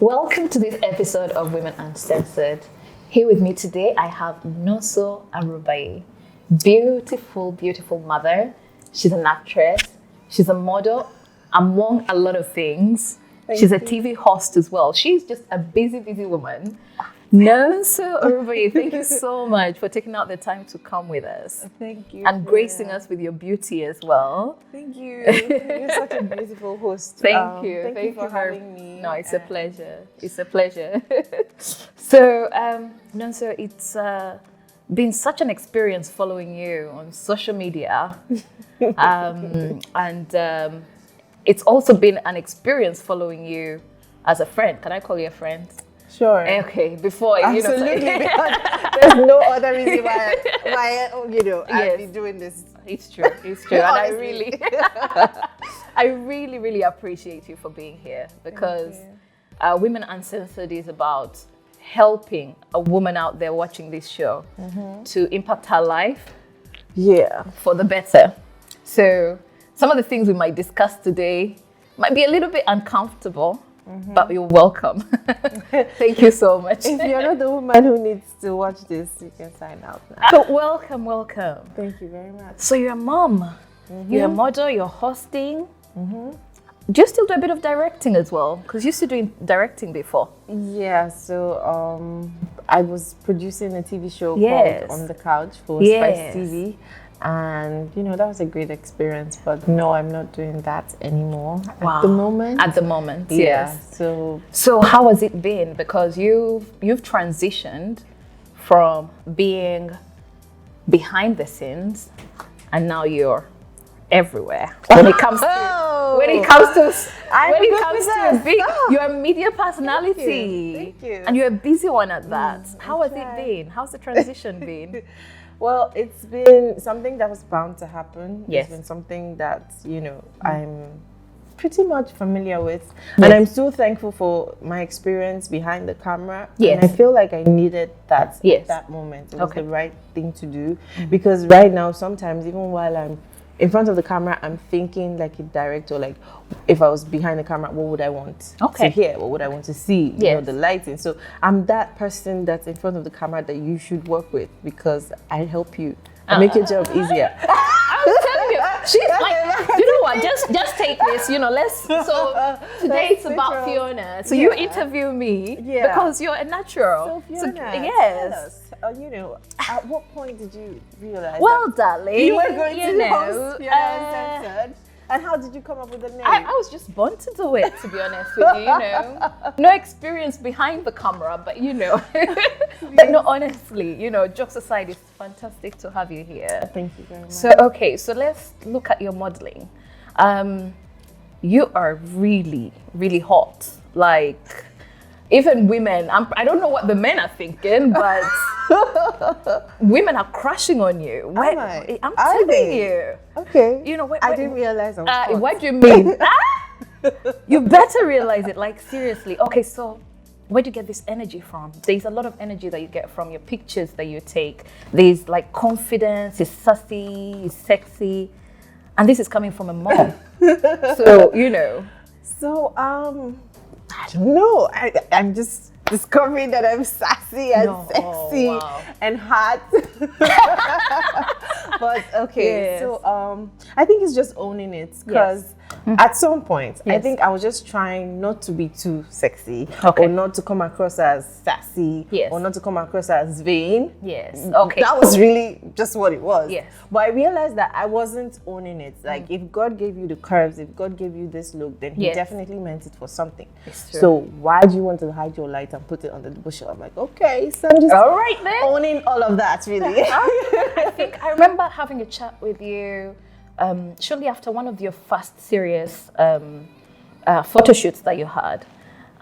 Welcome to this episode of Women Uncensored. Here with me today, I have Chinonso Arubayi. Beautiful, beautiful mother. She's an actress. She's a model, among a lot of things. She's a TV host as well. She's just a busy, busy woman. Chinonso Arubayi, thank you so much for taking out the time to come with us. Thank you. And gracing us with your beauty as well. Thank you. You're such a beautiful host. Thank you. Thank you for having me. No, it's a pleasure. It's a pleasure. So, Chinonso, it's been such an experience following you on social media. And it's also been an experience following you as a friend. Can I call you a friend? Sure. Okay, before Absolutely, because there's no other reason why I'll be doing this. It's true. It's true. And Honestly. I really appreciate you for being here because Women Uncensored is about helping a woman out there watching this show to impact her life for the better. So some of the things we might discuss today might be a little bit uncomfortable. But you're welcome. Thank you so much. If you're not the woman who needs to watch this, you can sign out now. So welcome. Thank you very much. So you're a mom, you're a model, you're hosting. Do you still do a bit of directing as well? Because you used to do directing before. Yeah, so I was producing a TV show called On the Couch for Spice TV. And that was a great experience, but no, I'm not doing that anymore at the moment. At the moment, yes. So how has it been? Because you've transitioned from being behind the scenes, and now you're everywhere. When it comes to being, you're a media personality. Thank you. And you're a busy one at that. How has it been? How's the transition been? Well, it's been something that was bound to happen. Yes. It's been something that, I'm pretty much familiar with. Yes. And I'm so thankful for my experience behind the camera. Yes. And I feel like I needed that at that moment. It was the right thing to do. Because right now, sometimes, even while I'm in front of the camera, I'm thinking like a director, like if I was behind the camera, what would I want to hear? What would I want to see? The lighting. So I'm that person that's in front of the camera that you should work with because I help you. I make your job easier. I'm telling you, she's like, you know what? Just take this. So today it's about Fiona. So you interview me because you're a natural. So Fiona, yes. Tell us, at what point did you realize? Well, darling, you were going to host Fiona Uncensored. And how did you come up with the name? I was just born to do it, to be honest with you. No experience behind the camera, but but no, honestly, jokes aside, it's fantastic to have you here. Thank you very much. So let's look at your modeling. You are really, really hot. Like, even women, I don't know what the men are thinking, but women are crushing on you. I'm telling you. Okay. I didn't realize I was hot. What do you mean? You better realize it, like seriously. Okay, so where do you get this energy from? There's a lot of energy that you get from your pictures that you take. There's like confidence, it's sassy, it's sexy. And this is coming from a mom. So, I don't know. I'm just discovering that I'm sassy and sexy and hot. But so I think it's just owning it because at some point, I think I was just trying not to be too sexy or not to come across as sassy or not to come across as vain. Yes. Okay. That was really just what it was. Yes. But I realized that I wasn't owning it. Like if God gave you the curves, if God gave you this look, then He definitely meant it for something. So why do you want to hide your light and put it under the bushel? I'm like, okay, so I'm just owning all of that, really. I remember having a chat with you shortly after one of your first serious photo shoots that you had.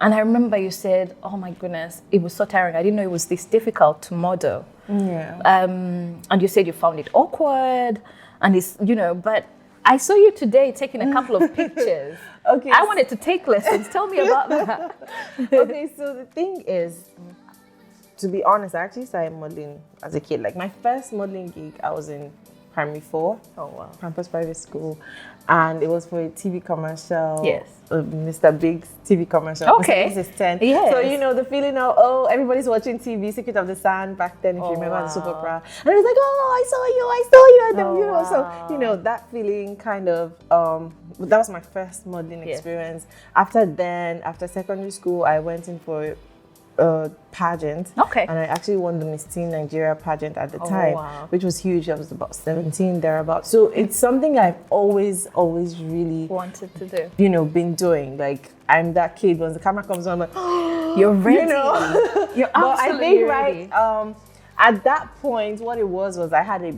And I remember you said, oh my goodness, it was so tiring. I didn't know it was this difficult to model. Yeah. And you said you found it awkward. And it's, but I saw you today taking a couple of pictures. Okay. I wanted to take lessons. Tell me about that. Okay, so the thing is, to be honest, I actually started modeling as a kid. Like my first modeling gig, I was in primary 4. Oh wow. Campus private school. and it was for a TV commercial. Yes. Mr. Big's TV commercial. Okay. Mr. Big's is 10. Yes. So, you know, the feeling of, oh, everybody's watching TV, Secret of the Sand back then, if you remember the soap opera. And it was like, oh, I saw you. And then, you know, so, you know, that feeling kind of, that was my first modeling experience. After secondary school, I went in for pageant. Okay. And I actually won the Miss Teen Nigeria pageant at the time, which was huge. I was about 17 thereabouts. So it's something I've always really wanted to do. You know, been doing. Like, I'm that kid when the camera comes on, I'm like, oh, you're ready. You know? You're absolutely but I think ready. At that point, what it was I had a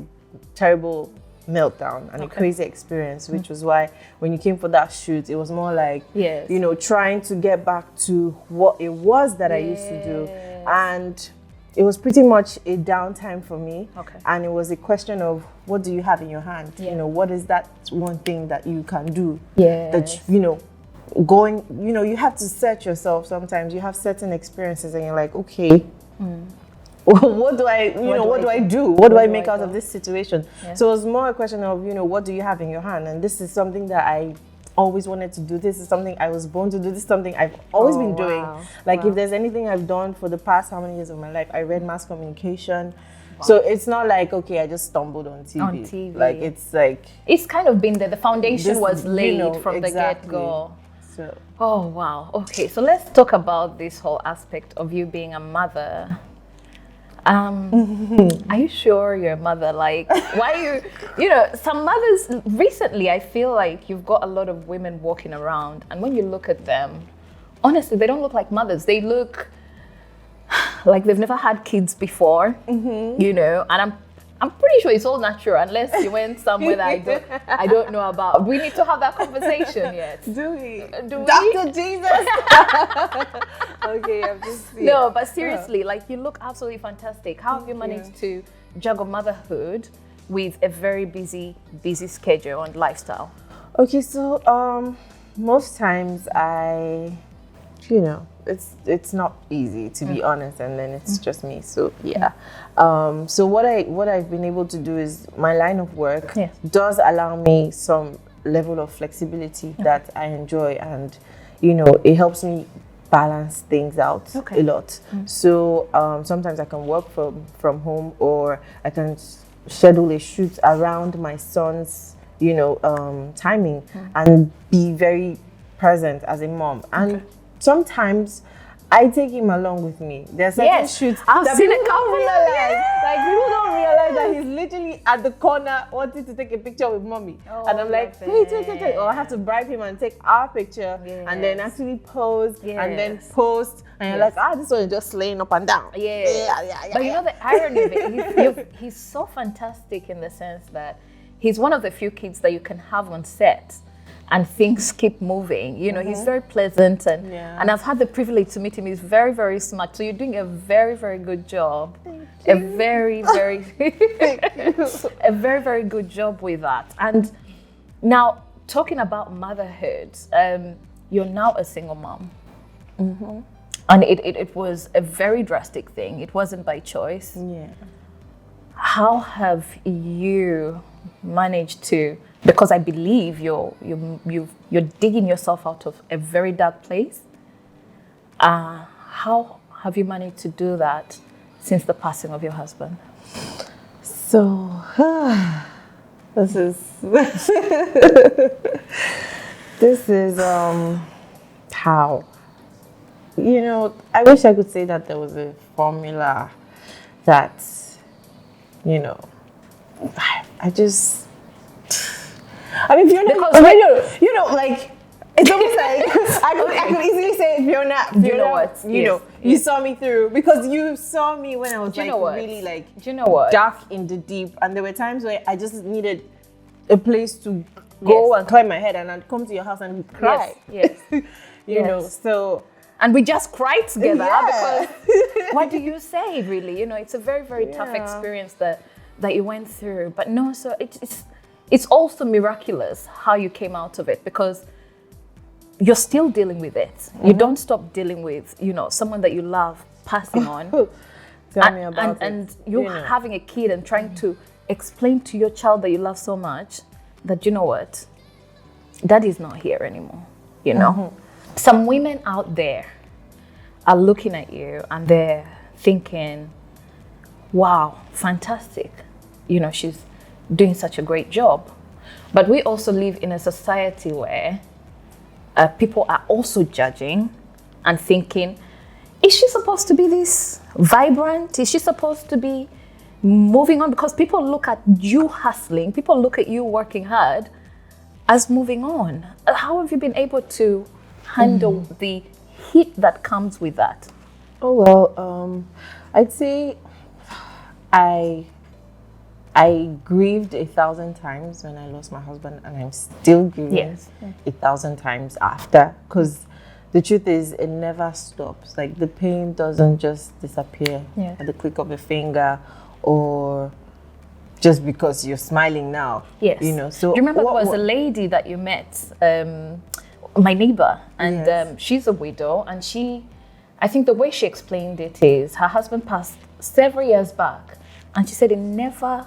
terrible meltdown and a crazy experience, which was why when you came for that shoot, it was more like, you know, trying to get back to what it was that I used to do. And it was pretty much a downtime for me. And it was a question of, what do you have in your hand? You know, what is that one thing that you can do? That, you know, going, you know, you have to search yourself sometimes. You have certain experiences and you're like, okay, what do I, you know, what do I do? What do I make out of this situation? So it was more a question of, you know, what do you have in your hand? And this is something that I always wanted to do. This is something I was born to do. This is something I've always been doing. Like if there's anything I've done for the past how many years of my life, I read mass communication. So it's not like, okay, I just stumbled on TV. Like it's like, it's kind of been there. The foundation was laid, you know, from the get-go. So. Oh, wow. Okay, so let's talk about this whole aspect of you being a mother. Are you sure you're a mother? Like, why you know, some mothers, recently I feel like you've got a lot of women walking around, and when you look at them, honestly, they don't look like mothers. They look like they've never had kids before, you know, and I'm pretty sure it's all natural, unless you went somewhere that I don't know about. We need to have that conversation yet. Do we? Dr. Jesus! Okay, I'm just... No, but seriously, like, you look absolutely fantastic. How have you managed to juggle motherhood with a very busy schedule and lifestyle? Okay, so most times you know, it's not easy, to be honest, and then it's just me. So so what I've been able to do is my line of work does allow me some level of flexibility that I enjoy, and you know, it helps me balance things out a lot. So sometimes I can work from home, or I can schedule a shoot around my son's, you know, timing, and be very present as a mom. And sometimes I take him along with me. There's certain shoots that people don't realize. Like, people don't realize that he's literally at the corner wanting to take a picture with mommy. And I'm like, wait. Or I have to bribe him and take our picture and then actually pose and then post. And you're like, this one is just laying up and down. But you know the irony of it, he's so fantastic in the sense that he's one of the few kids that you can have on set and things keep moving. You know, he's very pleasant, and I've had the privilege to meet him. He's very, very smart. So you're doing a very, very good job. A very, very, a very, very good job with that. And now, talking about motherhood, you're now a single mom. And it was a very drastic thing. It wasn't by choice. How have you managed to, because I believe you're digging yourself out of a very dark place. How have you managed to do that since the passing of your husband? So this is how, you know, I wish I could say that there was a formula that, you know, I mean, Fiona, because you know, like, it's almost like I could easily say, Fiona, you know what? You know, you saw me through, because you saw me when I was really like, do you know what? Dark in the deep, and there were times where I just needed a place to go and climb my head, and I'd come to your house and cry. You know, so. And we just cried together because what do you say, really? You know, it's a very, very tough experience that you went through. But no, so it's also miraculous how you came out of it, because you're still dealing with it. You don't stop dealing with, you know, someone that you love passing on. Tell me about it. And you're having a kid and trying to explain to your child that you love so much that, you know what, Daddy's not here anymore, you know. Some women out there are looking at you and they're thinking, wow, fantastic. You know, she's doing such a great job. But we also live in a society where people are also judging and thinking, is she supposed to be this vibrant? Is she supposed to be moving on? Because people look at you hustling, people look at you working hard as moving on. How have you been able to handle the heat that comes with that? Oh, well, I'd say I grieved 1,000 times when I lost my husband, and I'm still grieving 1,000 times after, because the truth is it never stops. Like, the pain doesn't just disappear at the click of a finger, or just because you're smiling now. Yes. You know, so do you remember there was a lady that you met, my neighbor, and she's a widow, and I think the way she explained it is her husband passed several years back, and she said it never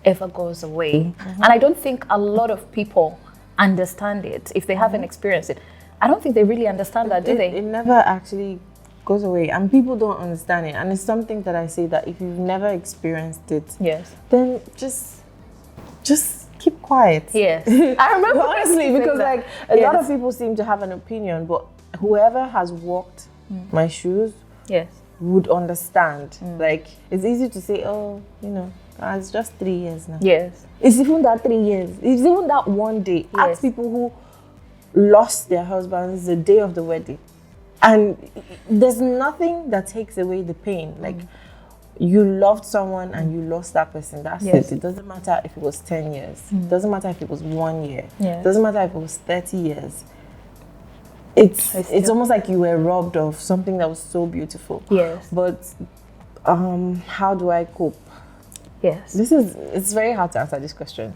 ever goes away. And I don't think a lot of people understand it if they haven't experienced it. I don't think they really understand that, do they? It never actually goes away, and people don't understand it. And it's something that I say that if you've never experienced it, then just keep quiet. Yes. I remember honestly, because like a lot of people seem to have an opinion, but whoever has walked my shoes would understand. Like, it's easy to say, oh, you know, it's just 3 years now. Yes. It's even that 3 years. It's even that one day. Ask people who lost their husbands the day of the wedding. And there's nothing that takes away the pain. Like, you loved someone and you lost that person. That's it. It doesn't matter if it was 10 years. It doesn't matter if it was 1 year. It doesn't matter if it was 30 years. It's almost like you were robbed of something that was so beautiful. Yes. But how do I cope? Yes. It's very hard to answer this question.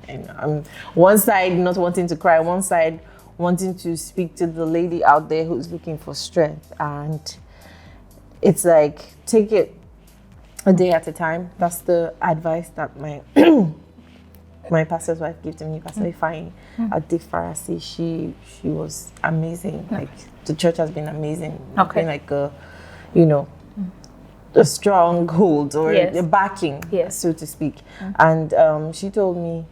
And I'm one side not wanting to cry, one side wanting to speak to the lady out there who's looking for strength. And it's like, take it a day at a time. That's the advice that my my pastor's wife gave to me, Pastor Ifeanyi at the Pharisee. She was amazing. Like, the church has been amazing. Been like a, you know, a stronghold or a backing, so to speak. And she told me,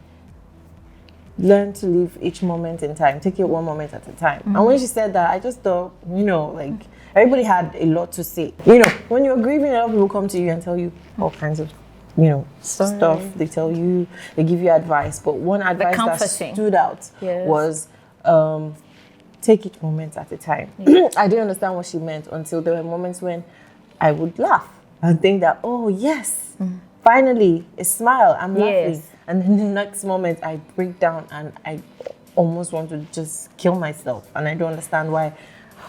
learn to live each moment in time. Take it one moment at a time. And when she said that, I just thought, you know, like, everybody had a lot to say. You know, when you're grieving, a lot of people come to you and tell you all kinds of, you know, stuff. They tell you, they give you advice. But one advice that stood out was, take it moments at a time. I didn't understand what she meant until there were moments when I would laugh and think that, oh, yes, finally, a smile, I'm laughing. And then the next moment, I break down and I almost want to just kill myself. And I don't understand why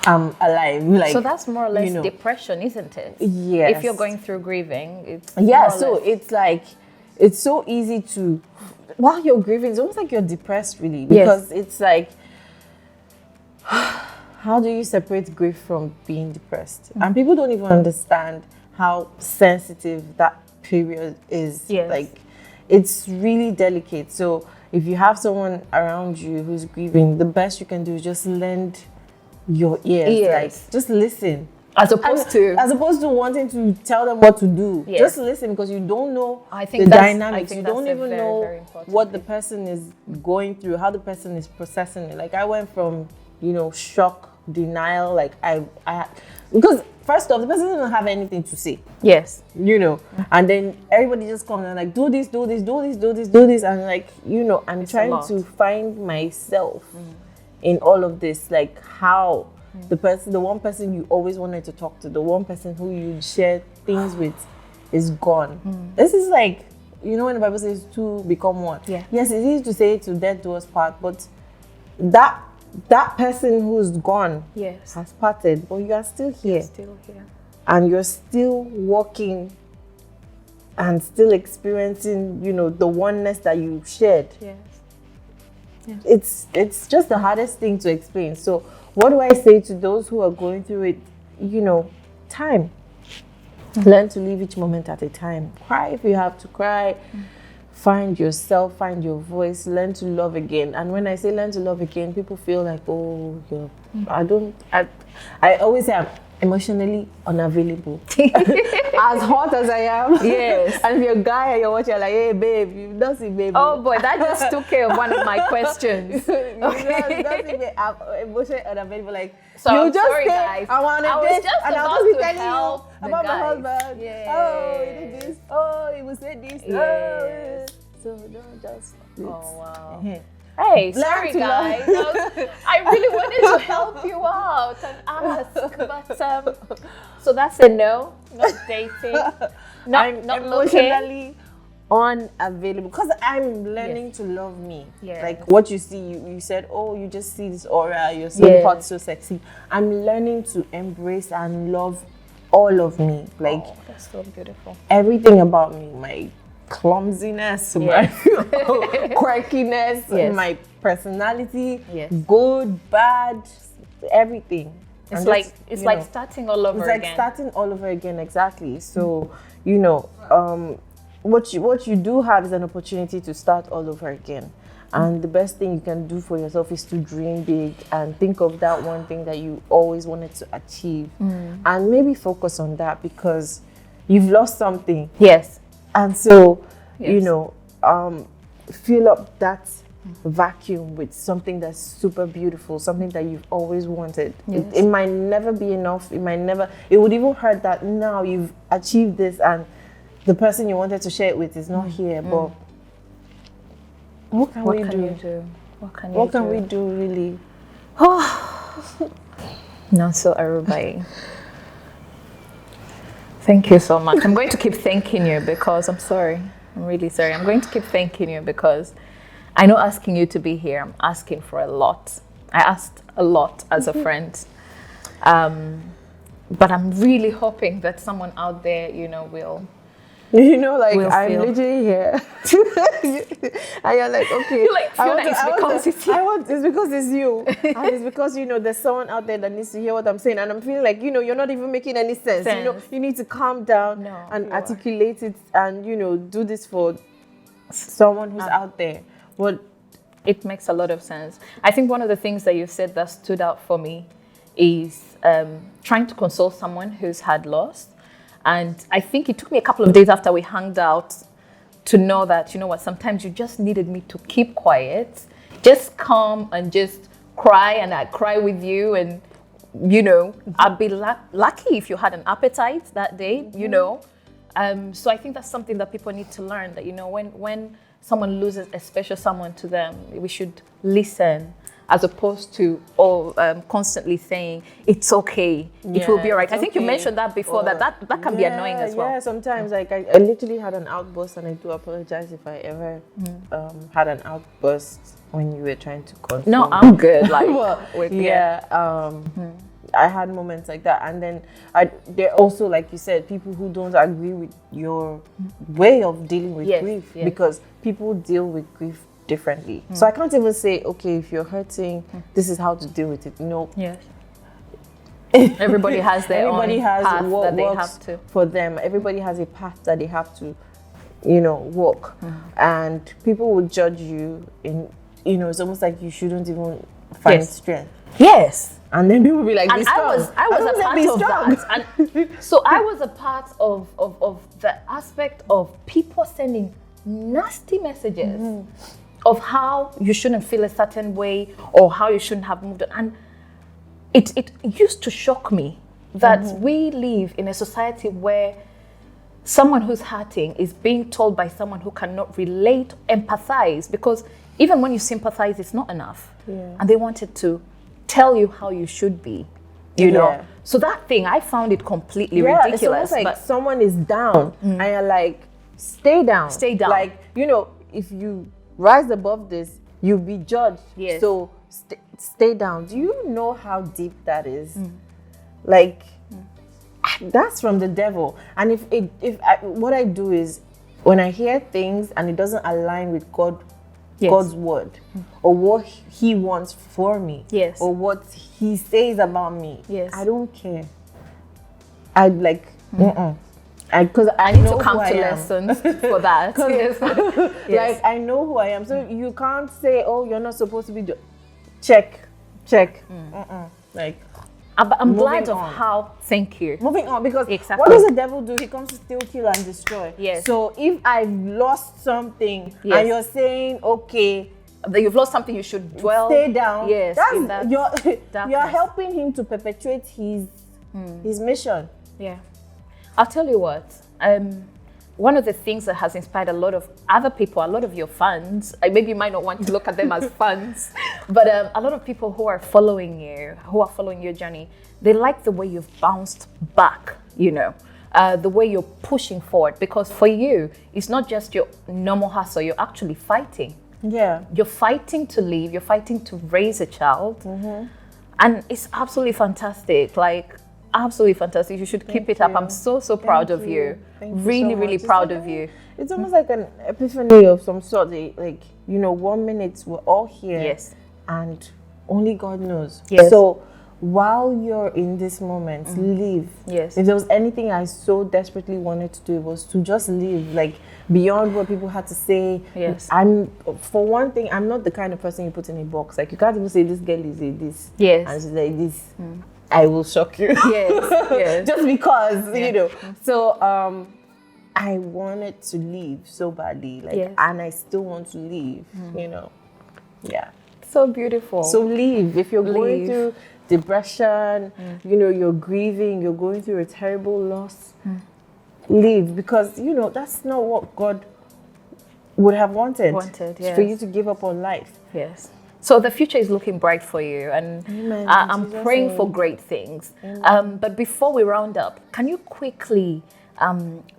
I'm alive. Like, so that's more or less, you know, depression, isn't it? Yes. If you're going through grieving, it's so it's like, it's so easy to, while you're grieving, it's almost like you're depressed, really. Because it's like, how do you separate grief from being depressed? And people don't even understand how sensitive that period is. Like, it's really delicate. So if you have someone around you who's grieving, the best you can do is just lend your ears. Like, just listen. As opposed to wanting to tell them what to do. Just listen, because you don't know the dynamics. You don't even know what the person is going through, how the person is processing it. Like, I went from, you know, shock, denial, like I because first off, the person doesn't have anything to say. You know, and then everybody just comes and like, do this, and like, you know, I'm trying to find myself in all of this, like how the one person you always wanted to talk to, the one person who you share things with is gone. This is like, you know, when the Bible says two become one. Yes, it's easy to say to death do us part, but that person who's gone has parted, but you are still here. And you're still walking and still experiencing, you know, the oneness that you shared. It's just the hardest thing to explain. So what do I say to those who are going through it? You know, time. Learn to live each moment at a time. Cry if you have to cry. find yourself, find your voice, learn to love again. And when I say learn to love again, people feel like, oh, I always say I'm emotionally unavailable. As hot as I am. Yes. And if you're a guy and you're watching, you're like, hey, babe, you don't see babe. Oh boy, that just took care of one of my questions. Okay. You don't see babe, I'm emotionally unavailable. Like, so you I'm just sorry, say, guys. I want to date, and I'll just be telling you about my husband. Yes. Oh, he did this. Oh, he will say this. Yes. Oh, so don't just. Oh wow. Hey, sorry guys. I really wanted to help you out and ask, but so that's a no, not dating, not emotionally unavailable because I'm learning to love me. Yes. Like what you see, you said, oh, you just see this aura, you're so hot, so sexy. I'm learning to embrace and love all of me. Like that's so beautiful. Everything about me, my clumsiness, my quirkiness, my personality, good, bad, everything. It's like starting all over again. It's like starting all over again, exactly. So, what you do have is an opportunity to start all over again. And the best thing you can do for yourself is to dream big and think of that one thing that you always wanted to achieve. And maybe focus on that because you've lost something. Yes. And so, fill up that vacuum with something that's super beautiful, something that you've always wanted. Yes. It might never be enough. It would even hurt that now you've achieved this and the person you wanted to share it with is not here. But what can we do? What can we do, really? Chinonso Arubayi. Thank you so much. I'm going to keep thanking you because I'm sorry. I'm really sorry. I'm going to keep thanking you because I know asking you to be here, I'm asking for a lot. I asked a lot as a friend. But I'm really hoping that someone out there, will I'm literally here. And you're like, okay. You're like, Fiona, it's because it's you. And it's because, there's someone out there that needs to hear what I'm saying. And I'm feeling like, you're not even making any sense. You need to calm down and articulate it and, do this for someone who's out there. But it makes a lot of sense. I think one of the things that you said that stood out for me is trying to console someone who's had loss. And I think it took me a couple of days after we hung out to know that, sometimes you just needed me to keep quiet, just come and just cry, and I'd cry with you. And, I'd be lucky if you had an appetite that day, So I think that's something that people need to learn, that, when someone loses a special someone to them, we should listen as opposed to constantly saying, it's okay, it will be all right. I think you mentioned that before, that can be annoying as well. Yeah, sometimes I literally had an outburst, and I do apologize if I ever had an outburst when you were trying to console. No, I'm good. I had moments like that, and then there also, like you said, people who don't agree with your way of dealing with grief, because people deal with grief differently. So I can't even say, okay, if you're hurting, this is how to deal with it. Yes. Everybody has their own path that they have to. For them, everybody has a path that they have to, walk. And people will judge you in, it's almost like you shouldn't even find strength. Yes. And then people will be like, and I was a part of that. And so I was a part of the aspect of people sending nasty messages of how you shouldn't feel a certain way or how you shouldn't have moved on. And it used to shock me that we live in a society where someone who's hurting is being told by someone who cannot relate, empathize, because even when you sympathize, it's not enough. Yeah. And they wanted to tell you how you should be, you know? So that thing, I found it completely ridiculous. It's almost like someone is down and you're like, stay down. Stay down. Like, if you rise above this, you'll be judged. Yes. So stay down. Do you know how deep that is? Like, that's from the devil. And what I do is, when I hear things and it doesn't align with God's word, or what He wants for me, or what He says about me, I don't care. I'd like, Because I need know to come who to I am. lessons for that. Yes. Like I know who I am, so you can't say, "Oh, you're not supposed to be." Check. Like I'm glad of how. Thank you. Moving on, because exactly. What does the devil do? He comes to steal, kill, and destroy. Yes. So if I've lost something, and you're saying, okay, that you've lost something, you should dwell. Stay down. Yes. You're helping him to perpetuate his mission. Yeah. I'll tell you what. One of the things that has inspired a lot of other people, a lot of your fans, maybe you might not want to look at them as fans, but a lot of people who are following you, who are following your journey, they like the way you've bounced back, you know, the way you're pushing forward. Because for you, it's not just your normal hustle, you're actually fighting. Yeah. You're fighting to live, you're fighting to raise a child. And it's absolutely fantastic. Like, absolutely fantastic. You should keep it up. I'm so proud of you. Really proud of you. It's almost like an epiphany of some sort. Like, you know, 1 minute we're all here. Yes. And only God knows. Yes. So while you're in this moment, live. Yes. If there was anything I so desperately wanted to do, it was to just live, like beyond what people had to say. Yes. For one thing, I'm not the kind of person you put in a box. Like, you can't even say this girl is a this. Yes. And she's like this. I will shock you. Yes. Just because, you know. So I wanted to leave so badly, like, and I still want to leave, you know. Yeah. So beautiful. So leave. If you're going through depression, you know, you're grieving, you're going through a terrible loss, leave, because, you know, that's not what God would have wanted. For you to give up on life. Yes. So the future is looking bright for you, and I'm praying for great things. But before we round up, can you quickly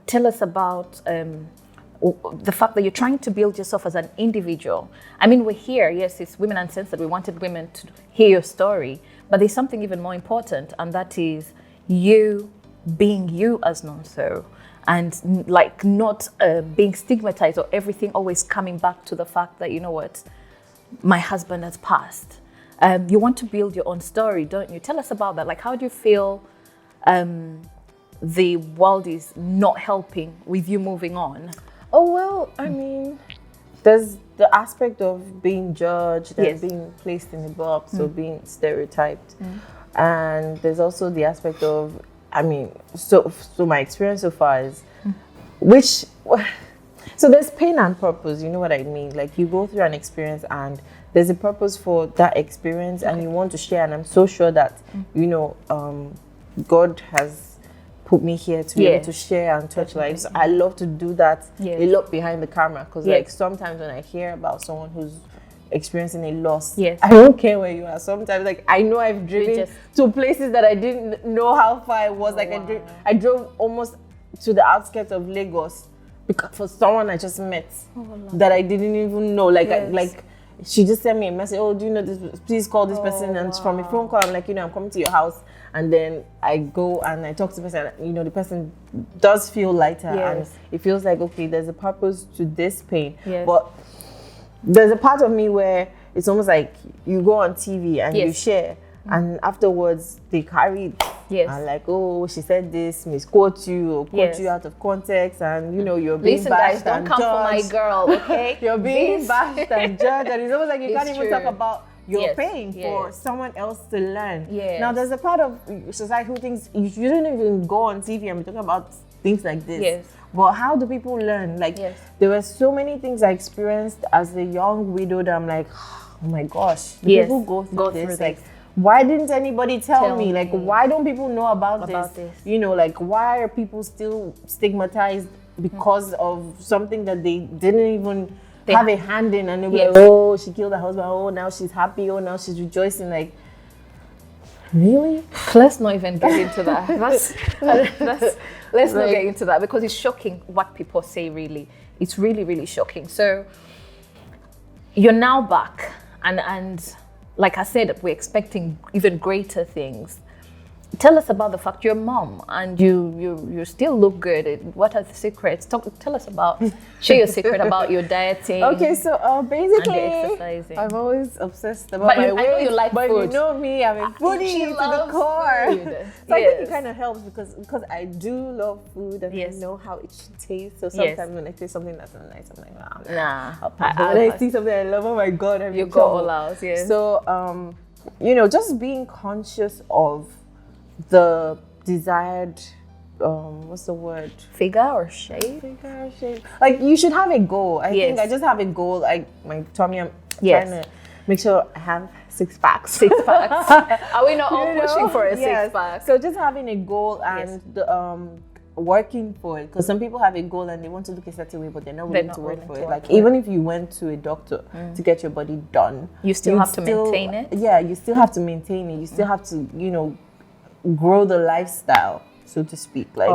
tell us about the fact that you're trying to build yourself as an individual? I mean, we're here, yes, it's Women Uncensored. We wanted women to hear your story, but there's something even more important, and that is you being you as Chinonso, and like not being stigmatized, or everything always coming back to the fact that, you know what, my husband has passed. You want to build your own story, don't you? Tell us about that. Like, how do you feel the world is not helping with you moving on? Oh, well, I mean, there's the aspect of being judged and being placed in a box or being stereotyped. And there's also the aspect of, I mean, so my experience so far is, so there's pain and purpose, you know what I mean? Like, you go through an experience and there's a purpose for that experience, and you want to share. And I'm so sure that, you know, God has put me here to be able to share and touch lives. I love to do that a lot behind the camera, because like sometimes when I hear about someone who's experiencing a loss, I don't care where you are. Sometimes, like, I know I've driven to places that I didn't know how far it was. Like, I drove almost to the outskirts of Lagos because for someone I just met that I didn't even know. Like, like she just sent me a message, oh, do you know this, please call this person. And from a phone call, I'm like, you know, I'm coming to your house. And then I go and I talk to the person, you know, the person does feel lighter, and it feels like, okay, there's a purpose to this pain. But there's a part of me where it's almost like you go on TV and you share, and afterwards they carry it. And like, oh, she said this, misquote you or quote you out of context, and you know, you're being bashed, guys, don't come for my girl, okay? You're being bashed and judged, and it's almost like you can't even talk about your pain for someone else to learn. Now, there's a part of society who thinks you shouldn't even go on TV and be talking about things like this. But how do people learn? Like, there were so many things I experienced as a young widow that I'm like, oh my gosh, people go through this. Like, why didn't anybody tell me? Like, why don't people know about this? You know, like, why are people still stigmatized because of something that they didn't even have a hand in? And they'll be like, oh, she killed her husband, oh, now she's happy, oh, now she's rejoicing. Like, really? Let's not even get into that. Let's not get into that, because it's shocking what people say, really. It's really, really shocking. So you're now back, and like I said, we're expecting even greater things. tell us about the fact you're a mom and you still look good. What are the secrets? Tell us about, share your secret about your dieting. Okay, so basically, and your exercising. I'm always obsessed about my weight. I know you like but food. you know me, I'm a foodie to the core. So I think it kind of helps because I do love food and I know how it should taste. So sometimes when I taste something that's not nice, I'm like, nah. When I see something I love, oh my God, you go all out. Yes. So you know, just being conscious of the desired what's the word, figure or shape. Like you should have a goal. I think I just have a goal. Like my tummy, I'm trying to make sure I have 6 packs. Are we not all pushing for a 6-pack? So just having a goal and working for it, because some people have a goal and they want to look a certain way, but they're not willing to work for it. Like even if you went to a doctor to get your body done, you still have to maintain it. Yeah, you still have to maintain it. You still have to, you know, grow the lifestyle, so to speak, like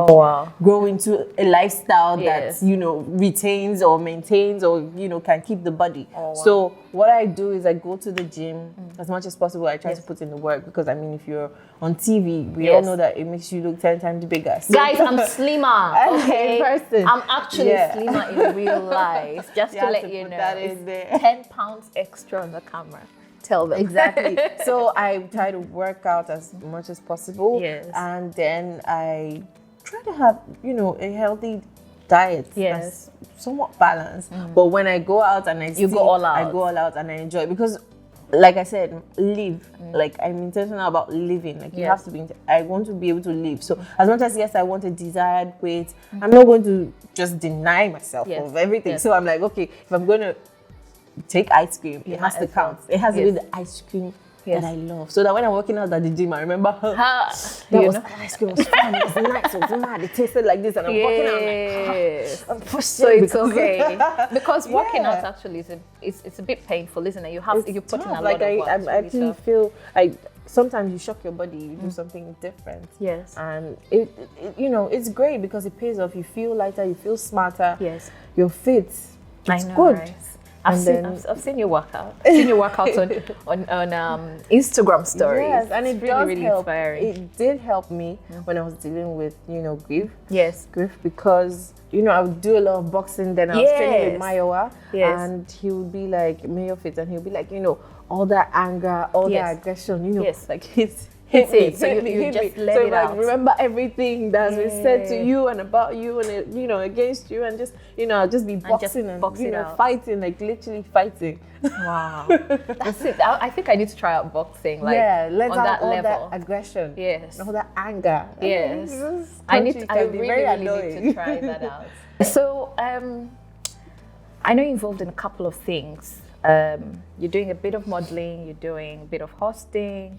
grow into a lifestyle that, you know, retains or maintains or, you know, can keep the body. So what I do is I go to the gym as much as possible. I try to put in the work, because I mean, if you're on TV, we all know that it makes you look 10 times bigger. So guys, I'm slimmer. Okay, in person. I'm actually slimmer in real life. Just to let you know, that is there. 10 pounds extra on the camera. Tell them. Exactly. So I try to work out as much as possible. Yes. And then I try to have, you know, a healthy diet. Yes. That's somewhat balanced. But when I go out and I go all out. I go all out and I enjoy it, because like I said, live. Like I'm intentional about living. Like you have to be, I want to be able to live. So as much as I want a desired weight, I'm not going to just deny myself of everything. So I'm like, okay, if I'm going to take ice cream, it has to count. It has to be the ice cream that I love. So that when I'm working out at the gym, I remember that ice cream was fun, it was nice, it was mad, it tasted like this, and I'm working out, I'm like, so it's okay. Because working out actually it's a bit painful, isn't it? You put in a lot of work. I actually feel like sometimes you shock your body, you do something different. Yes. And it you know, it's great because it pays off. You feel lighter, you feel smarter. Yes. You're fit. It's good. Right? I've seen your workout. I've seen your workouts on Instagram stories. Yes, and it does really help. Inspiring. It did help me when I was dealing with, you know, grief. Yes. Grief, because, you know, I would do a lot of boxing, then I was training with Mayowa. Yes. And he would be like, Mayo Fit, and he would be like, you know, all that anger, all that aggression, you know, like hit me. So you just let it out. Remember everything that's been said to you and about you and, you know, against you, and just, you know, just be boxing and you know, fighting, like literally fighting. Wow. That's it. I think I need to try out boxing. Like, let on out that all level. That aggression. Yes. All that anger. Yes. I really need to try that out. So, I know you're involved in a couple of things. You're doing a bit of modeling, you're doing a bit of hosting,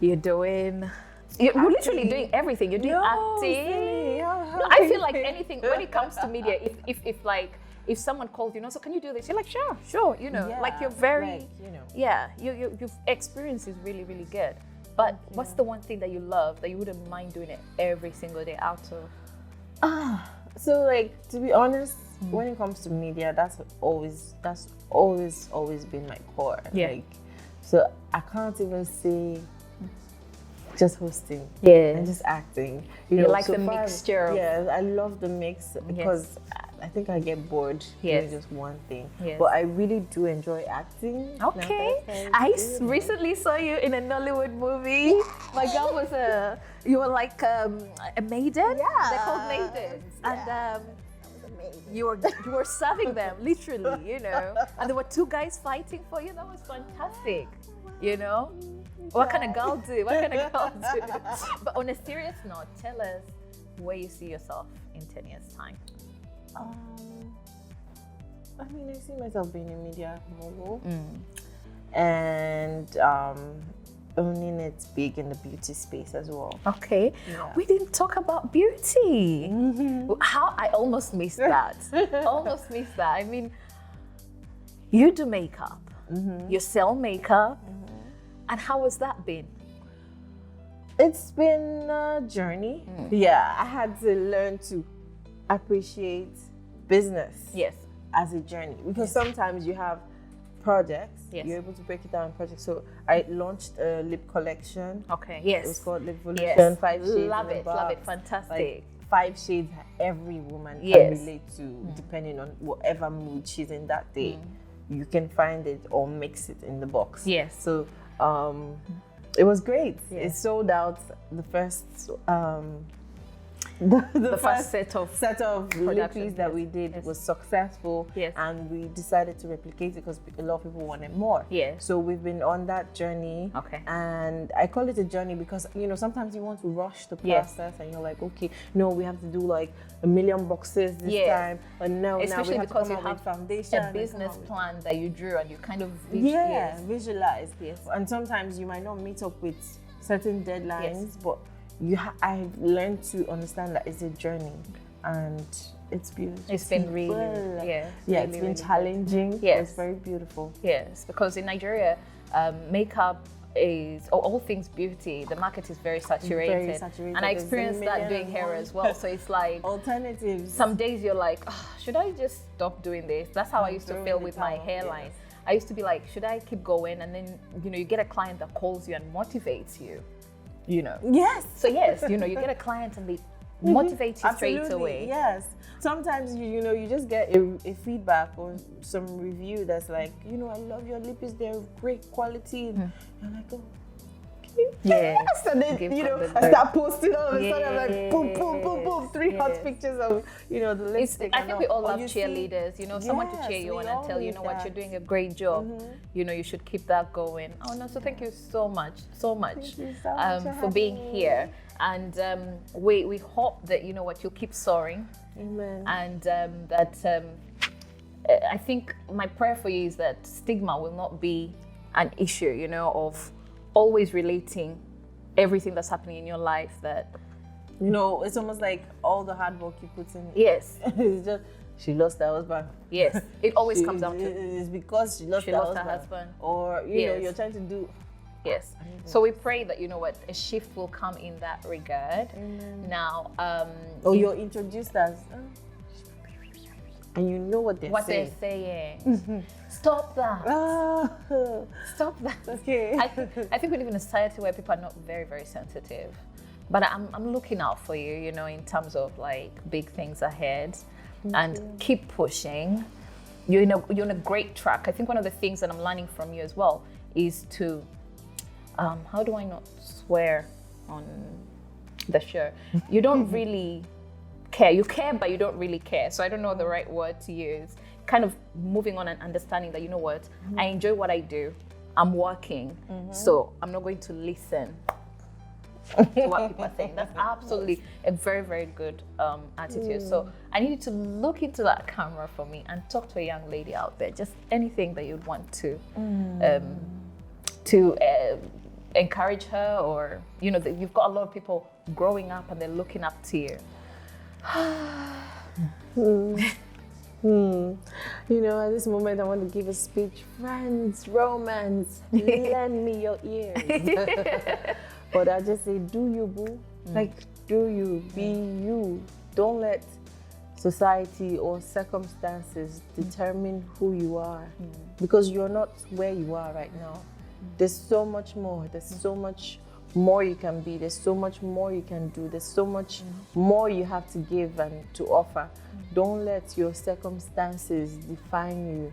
you're literally doing everything. You're doing acting. I feel like anything when it comes to media, if someone calls you, so can you do this? You're like, sure, you know, like you're very, your experience is really, really good. But what's the one thing that you love that you wouldn't mind doing it every single day out of? So like, to be honest, when it comes to media, that's always been my core. Like, so I can't even say just hosting and just acting. You know, like the mixture. Yeah, I love the mix because I think I get bored doing just one thing. But I really do enjoy acting. Okay. I recently saw you in a Nollywood movie. My girl was you were like a maiden. Yeah. They're called maidens. And you were serving them, literally, you know. And there were 2 guys fighting for you. That was fantastic. You know? What can a girl do? But on a serious note, tell us where you see yourself in 10 years' time. I mean, I see myself being a media mogul and owning it big in the beauty space as well. Okay. We didn't talk about beauty. How I almost missed that. I mean, you do makeup. You sell makeup. And how has that been? It's been a journey. Yeah, I had to learn to appreciate business as a journey, because sometimes you have projects. Yes. You're able to break it down in projects. So I launched a lip collection. Okay. Yes. It was called Lip Evolution. Yes. 5 shades. Love it. Love it. Fantastic. Like 5 shades every woman Yes. can relate to, depending on whatever mood she's in that day. You can find it or mix it in the box. Yes. So it was great. Yes. It sold out the first the first first set of lippies that we did was successful. Yes. And we decided to replicate it because a lot of people wanted more. Yes. So we've been on that journey. Okay. And I call it a journey because, you know, sometimes you want to rush the process and you're like, okay, no, we have to do like 1 million boxes this time. But no, especially now we because have to you come up have with foundation, a business plan that you drew and you kind of visualize. Yes. And sometimes you might not meet up with certain deadlines, Yes. but I've learned to understand that it's a journey and it's beautiful. It's been really, it's really, been really challenging. Yes. It's very beautiful. Yes, because in Nigeria, makeup is all things beauty. The market is very saturated. Very saturated. And I experienced that doing hair as well. So it's like alternatives. Some days you're like, oh, should I just stop doing this? That's how I used to feel with my hairline. Yes. I used to be like, should I keep going? And then, you know, you get a client that calls you and motivates you, you know. Yes. So yes, you know, you get a client and they motivate you straight away. Yes. Sometimes you know you just get a feedback or some review that's like, you know, I love your lippies, they're great quality. And you're like, oh, yes. And then you know, I start posting all of a sudden, I'm like boom, boom, boom, boom, 3 hot pictures of, you know, the lipstick. I think we all love cheerleaders, you know, someone to cheer you on and tell you, know what, you're doing a great job. You know, you should keep that going. Oh no, so thank you so much for being here. And we hope that, you know what, you'll keep soaring. Amen. And that I think my prayer for you is that stigma will not be an issue, you know, of always relating everything that's happening in your life that, you know, it's almost like all the hard work you put in. Yes. It's just, she lost her husband. Yes. It always comes down to it's because she lost her husband. Or, you know, you're trying to do. Yes. So we pray that, you know what, a shift will come in that regard. Now, you're introduced as, and you know what they're saying. Stop that. Stop that. Okay. I think we live in a society where people are not very, very sensitive. But I'm looking out for you, you know, in terms of like big things ahead. And keep pushing. You're in a great track. I think one of the things that I'm learning from you as well is to, how do I not swear on the show? You don't really care. You care, but you don't really care. So I don't know the right word to use. Kind of moving on and understanding that, you know what, I enjoy what I do. I'm working, so I'm not going to listen to what people are saying. That's absolutely a very, very good attitude. So I need you to look into that camera for me and talk to a young lady out there. Just anything that you'd want to encourage her, or, you know, you've got a lot of people growing up and they're looking up to you. You know, at this moment I want to give a speech. Friends, romance, lend me your ears. But I just say, do you, boo? Like, do you, be you. Don't let society or circumstances determine who you are, because you're not where you are right now. There's so much more. There's so much more you can be. There's so much more you can do. There's so much more you have to give and to offer. Don't let your circumstances define you.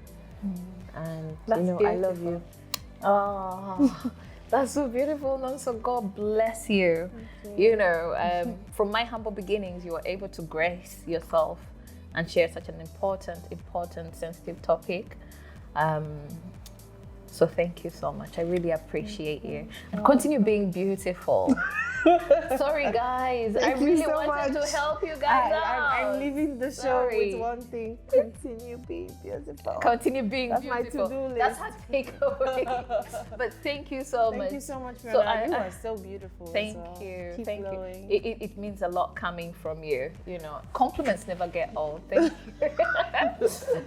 And that's, you know, beautiful. I love you. Oh, that's so beautiful. So God bless you. You know, from my humble beginnings, you were able to grace yourself and share such an important, sensitive topic. So thank you so much. I really appreciate you. And continue being beautiful. Sorry, guys. I really wanted to help you guys out. I'm leaving the show with one thing. Continue being beautiful. Continue being That's beautiful. That's my to-do list. That's her takeaway. But thank you so much. Thank you so much, Fiona. You are so beautiful. Thank you. Keep thank glowing. you. It means a lot coming from you. You know, compliments never get old. Thank you.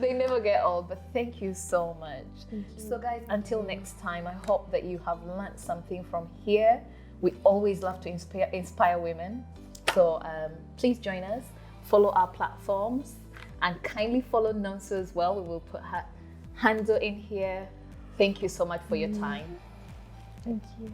They never get old, but thank you so much. So guys, until next time, I hope that you have learned something from here. We always love to inspire women. So please join us, follow our platforms, and kindly follow Chinonso as well. We will put Hando in here, thank you so much for your time. Thank you.